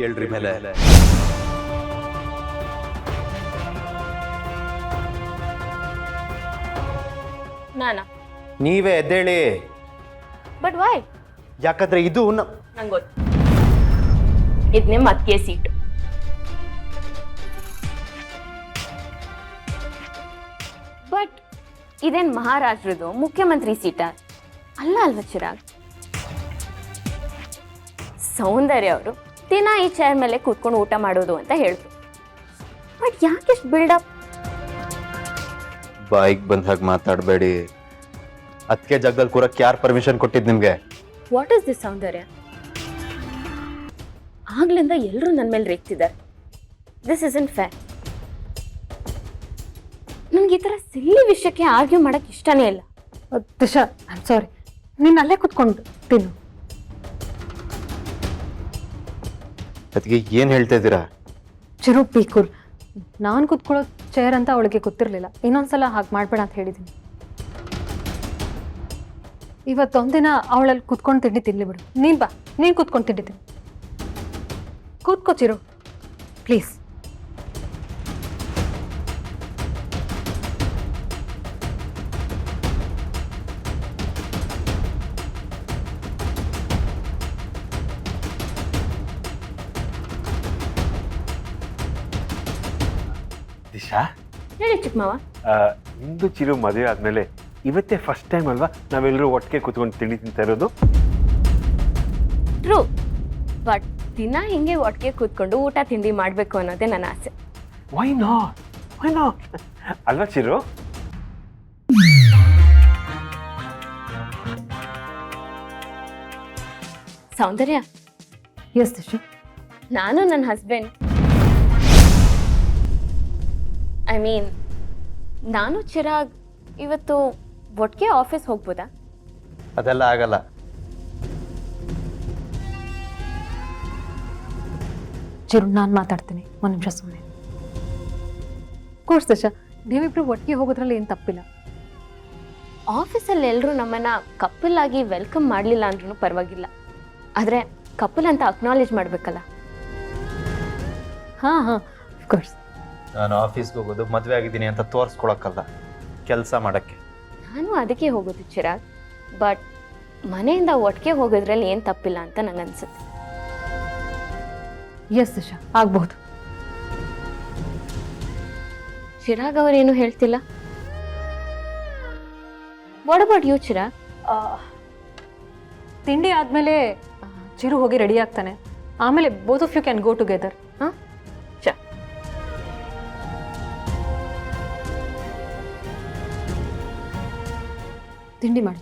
ಹೇಳ್ರಿ ಮೇಲೆ. ನಾನಾ? ನೀವೇ ಎದ್ದೇಳಿ. But why? ಯಾಕಂದ್ರೆ ಇದು ನಂಗೆ ಗೊತ್ತು, ಇದು ನಿಮ್ಮ ಅತ್ತಿಗೆ ಸೀಟು. ಬಟ್ ಇದೇನು ಮಹಾರಾಷ್ಟ್ರದ್ದು ಮುಖ್ಯಮಂತ್ರಿ ಸೀಟ ಅಲ್ಲ ಅಲ್ವಾ ಚಿರಾಗ್? ಸೌಂದರ್ಯ ಅವರು ದಿನ ಈ ಚೇರ್ ಮೇಲೆ ಕೂತ್ಕೊಂಡು ಊಟ ಮಾಡೋದು ಅಂತ ಹೇಳಿದ್ರು. ಬಟ್ ಯಾಕೆಷ್ಟು ಬಿಲ್ಡಪ್? ಬಾಯಿಗೆ ಬಂದ ಹಾಗೆ ಮಾತಾಡಬೇಡಿ. ಅದಕ್ಕೆ ಜಾಗದಲ್ಲಿ ಕೂರಕ್ಕೆ ಯಾರು ಪರ್ಮಿಷನ್ ಕೊಟ್ಟಿದ್ದು ನಿಮಗೆ? What is this Soundarya? ಆಗ್ಲಿಂದ ಎಲ್ಲರೂ ನನ್ನ ಮೇಲೆ ರೇಗ್ತಿದ್ದಾರೆ. This is unfair. ನಂಗೆ ಈ ಥರ ಸಿಲ್ಲಿ ವಿಷಯಕ್ಕೆ ಆರ್ಗ್ಯೂ ಮಾಡಕ್ಕೆ ಇಷ್ಟನೇ ಇಲ್ಲ. Disha, I am sorry. ನೀನು ಅಲ್ಲೇ ಕೂತ್ಕೊಂಡು ತಿನ್ನು. ಅದಕ್ಕೆ ಏನು ಹೇಳ್ತಾ ಇದ್ದೀರಾ? ಚಿರು ಪೀಕುಲ್, ನಾನು ಕೂತ್ಕೊಳ್ಳೋ ಚೇರ್ ಅಂತ ಅವಳಿಗೆ ಗೊತ್ತಿರಲಿಲ್ಲ. ಇನ್ನೊಂದ್ಸಲ ಹಾಗೆ ಮಾಡಬೇಡ ಅಂತ ಹೇಳಿದ್ದೀನಿ. ಇವತ್ತೊಂದಿನ ಅವಳಲ್ಲಿ ಕೂತ್ಕೊಂಡು ತಿಂಡಿ ತಿನ್ಲಿ ಬಿಡು. ನೀನು ಬಾ, ನೀನು ಕೂತ್ಕೊಂಡು ತಿಂಡಿ ತಿನ್ನು. ಕೂತ್ಕೋ ಚಿರು ಪ್ಲೀಸ್. ದಿಶಾ, ಹೇಳಿ ಚಿಕ್ಕಮಾವ. ನಿಂದು ಚಿರು ಮದುವೆ ಆದಮೇಲೆ ಇವತ್ತೇ ಫಸ್ಟ್ ಟೈಮ್ ಅಲ್ವಾ ನಾವೆಲ್ಲರೂ ಒಟ್ಟಿಗೆ ಕೂತ್ಕೊಂಡು ತಿಂಡಿ ತಿಂತಾ ಇರೋದು? ಟ್ರೂ, ಬಟ್ ದಿನ ಹಿಂಗೆ ಒಟ್ಟಿಗೆ ಕೂತ್ಕೊಂಡು ಊಟ ತಿಂಡಿ ಮಾಡಬೇಕು ಅನ್ನೋದೇ ನನ್ನ ಆಸೆ. ವೈ ನಾಟ್ ಅಲ್ವಾ ಚಿರು? ಸೌಂದರ್ಯ, ಎಸ್ ದಿಶಾ. ನಾನು ನನ್ನ ಹಸ್ಬೆಂಡ್, ಐ ಮೀನ್ ನಾನು ಚಿರಾಗ್ ಇವತ್ತು ಒಟ್ಟಿಗೆ ಆಫೀಸ್ ಹೋಗ್ಬೋದಾ? ಅದೆಲ್ಲ ಆಗಲ್ಲ. ಚಿರು, ನಾನು ಮಾತಾಡ್ತೀನಿ, ಒಂದು ನಿಮಿಷ ಸುಮ್ಮನೆ. ಕೋರ್ಸ್ ದಿಶಾ, ನೀವಿಬ್ರು ಒಟ್ಟಿಗೆ ಹೋಗೋದ್ರಲ್ಲಿ ಏನು ತಪ್ಪಿಲ್ಲ. ಆಫೀಸಲ್ಲಿ ಎಲ್ಲರೂ ನಮ್ಮನ್ನು ಕಪಲ್ ಆಗಿ ವೆಲ್ಕಮ್ ಮಾಡಲಿಲ್ಲ ಅಂದ್ರೂ ಪರವಾಗಿಲ್ಲ, ಆದರೆ ಕಪಲ್ ಅಂತ ಅಕ್ನಾಲೇಜ್ ಮಾಡಬೇಕಲ್ಲ. ಹಾಂ, ಕೋರ್ಸ್. ನಾನು ಆಫೀಸ್ಗೆ ಹೋಗೋದು ಮದುವೆ ಆಗಿದ್ದೀನಿ ಅಂತ ತೋರಿಸ್ಕೊಳಕ್ಕಲ್ಲ, ಕೆಲಸ ಮಾಡೋಕ್ಕೆ. ನಾನು ಅದಕ್ಕೆ ಹೋಗೋದು ಚಿರಾಗ್, ಬಟ್ ಮನೆಯಿಂದ ಒಟ್ಟಿಗೆ ಹೋಗೋದ್ರಲ್ಲಿ ಏನು ತಪ್ಪಿಲ್ಲ ಅಂತ ನನಗನ್ಸುತ್ತೆ. ಎಸ್ ದಿಶಾ, ಆಗ್ಬಹುದು. ಚಿರಾಗ್ ಅವರೇನು ಹೇಳ್ತಿಲ್ಲ. What about you Chirag? ತಿಂಡಿ ಆದಮೇಲೆ ಚಿರು ಹೋಗಿ ರೆಡಿ ಆಗ್ತಾನೆ. ಆಮೇಲೆ both of you can go together. ಹಾಂ, ತಿಂಡಿ ಮಾಡಿ.